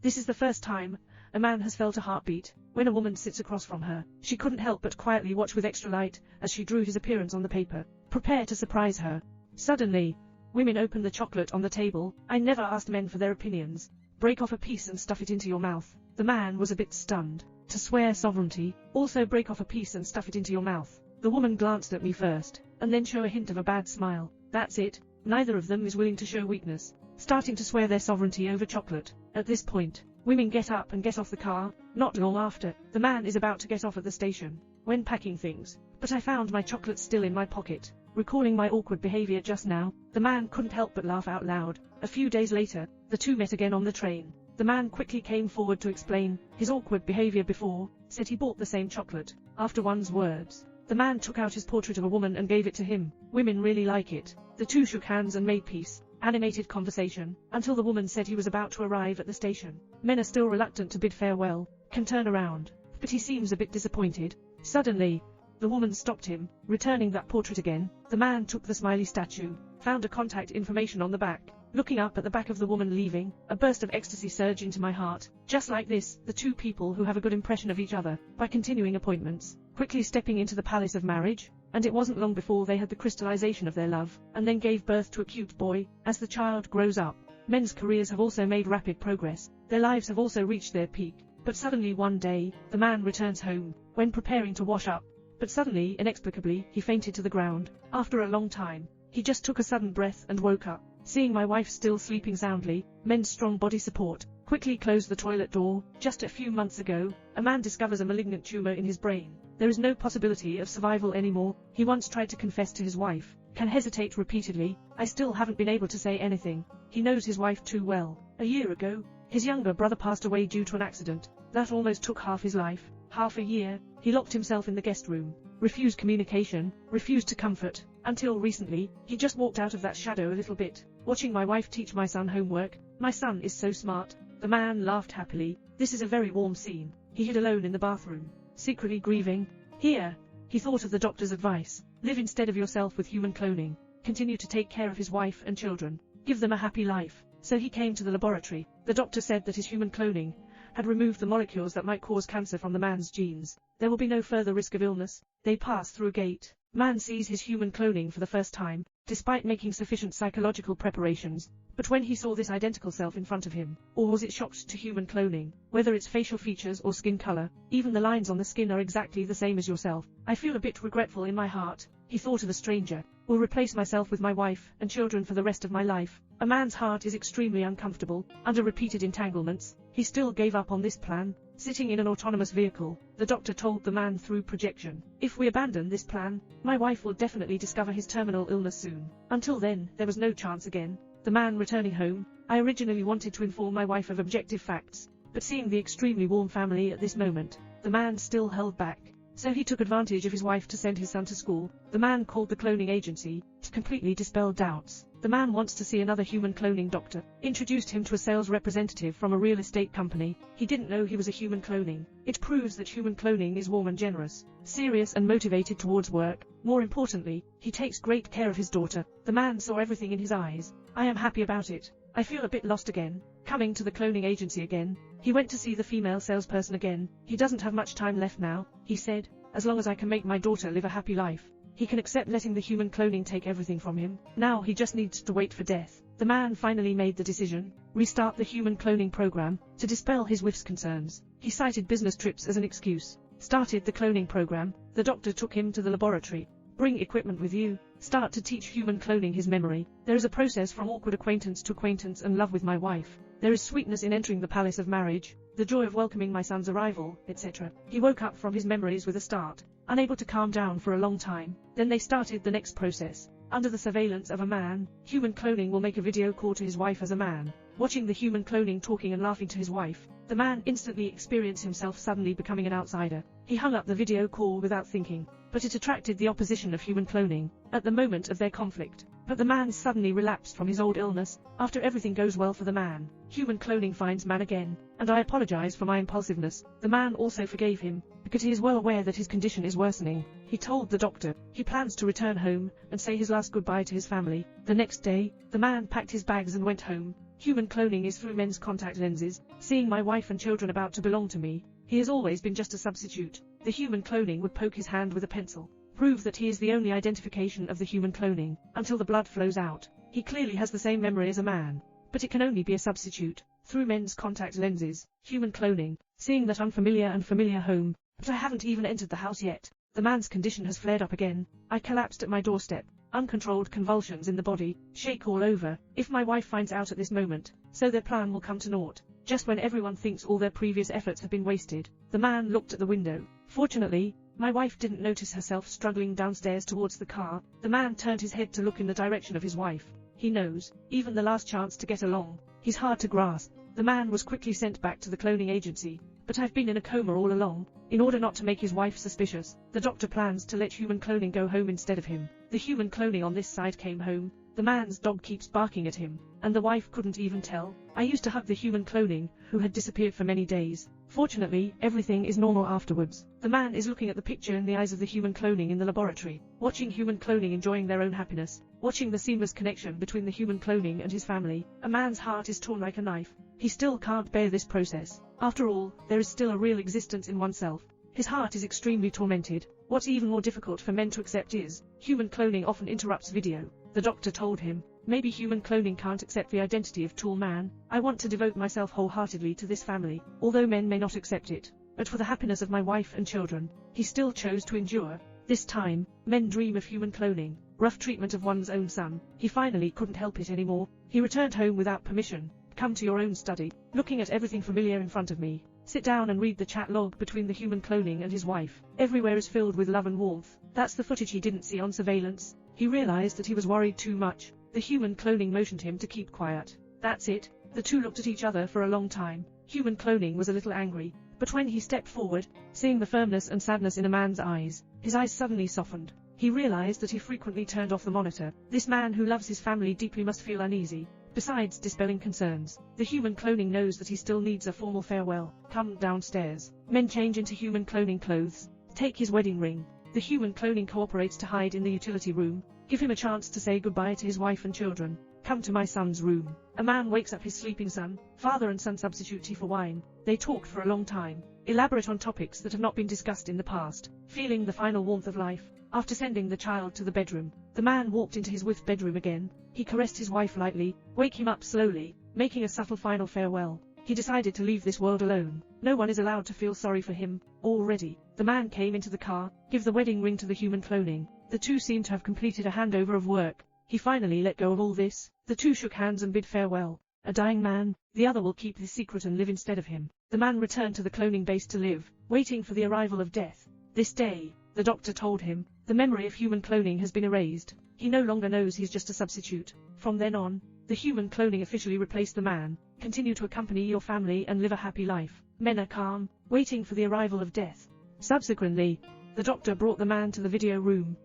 This is the first time a man has felt a heartbeat. When a woman sits across from her, she couldn't help but quietly watch with extra light as she drew his appearance on the paper, prepare to surprise her. Suddenly, women open the chocolate on the table. I never asked men for their opinions. Break off a piece and stuff it into your mouth. The man was a bit stunned. To swear sovereignty, also break off a piece and stuff it into your mouth. The woman glanced at me first, and then showed a hint of a bad smile. That's it. Neither of them is willing to show weakness, starting to swear their sovereignty over chocolate. At this point, women get up and get off the car. Not long after, the man is about to get off at the station, when packing things. But I found my chocolate still in my pocket. Recalling my awkward behavior just now, the man couldn't help but laugh out loud. A few days later, the two met again on the train. The man quickly came forward to explain his awkward behavior before, said he bought the same chocolate. After one's words, the man took out his portrait of a woman and gave it to him. Women really like it. The two shook hands and made peace. Animated conversation, until the woman said he was about to arrive at the station. Men are still reluctant to bid farewell, can turn around, but he seems a bit disappointed. Suddenly, the woman stopped him, returning that portrait again. The man took the smiley statue, found a contact information on the back. Looking up at the back of the woman leaving, a burst of ecstasy surged into my heart. Just like this, the two people who have a good impression of each other, by continuing appointments, quickly stepping into the palace of marriage, and it wasn't long before they had the crystallization of their love, and then gave birth to a cute boy. As the child grows up, men's careers have also made rapid progress, their lives have also reached their peak. But suddenly one day, the man returns home, when preparing to wash up. But suddenly, inexplicably, he fainted to the ground. After a long time, he just took a sudden breath and woke up. Seeing my wife still sleeping soundly, men's strong body support quickly closed the toilet door. Just a few months ago, a man discovers a malignant tumor in his brain. There is no possibility of survival anymore. He once tried to confess to his wife, can hesitate repeatedly. I still haven't been able to say anything. He knows his wife too well. A year ago, his younger brother passed away due to an accident that almost took half his life. Half a year, he locked himself in the guest room, refused communication, refused to comfort. Until recently, he just walked out of that shadow a little bit, watching my wife teach my son homework. My son is so smart. The man laughed happily. This is a very warm scene. He hid alone in the bathroom, secretly grieving. Here, he thought of the doctor's advice. Live instead of yourself with human cloning. Continue to take care of his wife and children. Give them a happy life. So he came to the laboratory. The doctor said that his human cloning had removed the molecules that might cause cancer from the man's genes. There will be no further risk of illness. They pass through a gate. Man sees his human cloning for the first time, despite making sufficient psychological preparations. But when he saw this identical self in front of him, or was it shocked to human cloning, whether it's facial features or skin color, even the lines on the skin are exactly the same as yourself. I feel a bit regretful in my heart. He thought of a stranger. Will replace myself with my wife and children for the rest of my life. A man's heart is extremely uncomfortable. Under repeated entanglements, he still gave up on this plan. Sitting in an autonomous vehicle, the doctor told the man through projection, if we abandon this plan, my wife will definitely discover his terminal illness soon. Until then, there was no chance again. The man returning home, I originally wanted to inform my wife of objective facts, but seeing the extremely warm family at this moment, the man still held back. So he took advantage of his wife to send his son to school. The man called the cloning agency to completely dispel doubts. The man wants to see another human cloning doctor. Introduced him to a sales representative from a real estate company. He didn't know he was a human cloning. It proves that human cloning is warm and generous, serious and motivated towards work. More importantly, he takes great care of his daughter. The man saw everything in his eyes. I am happy about it. I feel a bit lost again. Coming to the cloning agency again, he went to see the female salesperson again. He doesn't have much time left now, he said. As long as I can make my daughter live a happy life, he can accept letting the human cloning take everything from him. Now he just needs to wait for death. The man finally made the decision, restart the human cloning program, to dispel his wife's concerns. He cited business trips as an excuse, started the cloning program. The doctor took him to the laboratory. Bring equipment with you. Start to teach human cloning his memory. There is a process from awkward acquaintance to acquaintance and love with my wife. There is sweetness in entering the palace of marriage, the joy of welcoming my son's arrival, etc. He woke up from his memories with a start, unable to calm down for a long time. Then they started the next process. Under the surveillance of a man, human cloning will make a video call to his wife as a man. Watching the human cloning talking and laughing to his wife, the man instantly experienced himself suddenly becoming an outsider. He hung up the video call without thinking, but it attracted the opposition of human cloning at the moment of their conflict. But the man suddenly relapsed from his old illness. After everything goes well for the man, human cloning finds man again, and I apologize for my impulsiveness. The man also forgave him, because he is well aware that his condition is worsening. He told the doctor he plans to return home and say his last goodbye to his family. The next day, the man packed his bags and went home. Human cloning is through men's contact lenses, seeing my wife and children about to belong to me. He has always been just a substitute. The human cloning would poke his hand with a pencil, prove that he is the only identification of the human cloning, until the blood flows out. He clearly has the same memory as a man, but it can only be a substitute. Through men's contact lenses, human cloning, seeing that unfamiliar and familiar home, but I haven't even entered the house yet. The man's condition has flared up again. I collapsed at my doorstep. Uncontrolled convulsions in the body, shake all over. If my wife finds out at this moment, so their plan will come to naught. Just when everyone thinks all their previous efforts have been wasted, the man looked at the window. Fortunately, my wife didn't notice herself struggling downstairs towards the car. The man turned his head to look in the direction of his wife. He knows, even the last chance to get along. He's hard to grasp. The man was quickly sent back to the cloning agency. But I've been in a coma all along. In order not to make his wife suspicious, the doctor plans to let human cloning go home instead of him. The human cloning on this side came home. The man's dog keeps barking at him, and the wife couldn't even tell. I used to hug the human cloning, who had disappeared for many days. Fortunately, everything is normal afterwards. The man is looking at the picture in the eyes of the human cloning in the laboratory, watching human cloning enjoying their own happiness, watching the seamless connection between the human cloning and his family. A man's heart is torn like a knife. He still can't bear this process. After all, there is still a real existence in oneself. His heart is extremely tormented. What's even more difficult for men to accept is, human cloning often interrupts video. The doctor told him, maybe human cloning can't accept the identity of Tool Man. I want to devote myself wholeheartedly to this family, although men may not accept it. But for the happiness of my wife and children, he still chose to endure. This time, men dream of human cloning, rough treatment of one's own son. He finally couldn't help it anymore. He returned home without permission. Come to your own study. Looking at everything familiar in front of me. Sit down and read the chat log between the human cloning and his wife. Everywhere is filled with love and warmth. That's the footage he didn't see on surveillance. He realized that he was worried too much. The human cloning motioned him to keep quiet. That's it. The two looked at each other for a long time. Human cloning was a little angry, but when he stepped forward, seeing the firmness and sadness in a man's eyes, his eyes suddenly softened. He realized that he frequently turned off the monitor. This man who loves his family deeply must feel uneasy. Besides dispelling concerns, the human cloning knows that he still needs a formal farewell. Come downstairs. Men change into human cloning clothes. Take his wedding ring. The human cloning cooperates to hide in the utility room. Give him a chance to say goodbye to his wife and children. Come to my son's room. A man wakes up his sleeping son. Father and son substitute tea for wine. They talked for a long time. Elaborate on topics that have not been discussed in the past. Feeling the final warmth of life. After sending the child to the bedroom, the man walked into his wife's bedroom again. He caressed his wife lightly, wake him up slowly, making a subtle final farewell. He decided to leave this world alone. No one is allowed to feel sorry for him. Already, the man came into the car, give the wedding ring to the human cloning. The two seemed to have completed a handover of work. He finally let go of all this. The two shook hands and bid farewell. A dying man, the other will keep this secret and live instead of him. The man returned to the cloning base to live, waiting for the arrival of death. This day, the doctor told him, the memory of human cloning has been erased. He no longer knows he's just a substitute. From then on, the human cloning officially replaced the man. Continue to accompany your family and live a happy life. Men are calm, waiting for the arrival of death. Subsequently, the doctor brought the man to the video room.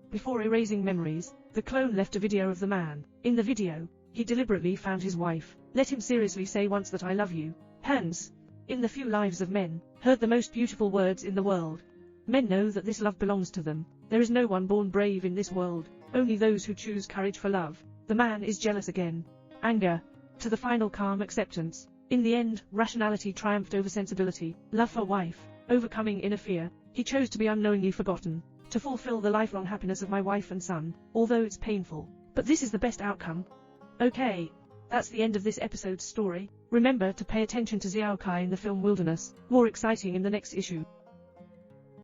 Before erasing memories, the clone left a video of the man. In the video, he deliberately found his wife. Let him seriously say once that I love you. Hence, in the few lives of men, heard the most beautiful words in the world. Men know that this love belongs to them. There is no one born brave in this world, only those who choose courage for love. The man is jealous again. Anger. To the final calm acceptance. In the end, rationality triumphed over sensibility. Love for wife. Overcoming inner fear. He chose to be unknowingly forgotten. To fulfill the lifelong happiness of my wife and son, although it's painful. But this is the best outcome. Okay. That's the end of this episode's story. Remember to pay attention to Xiao Kai in the film Wilderness. More exciting in the next issue.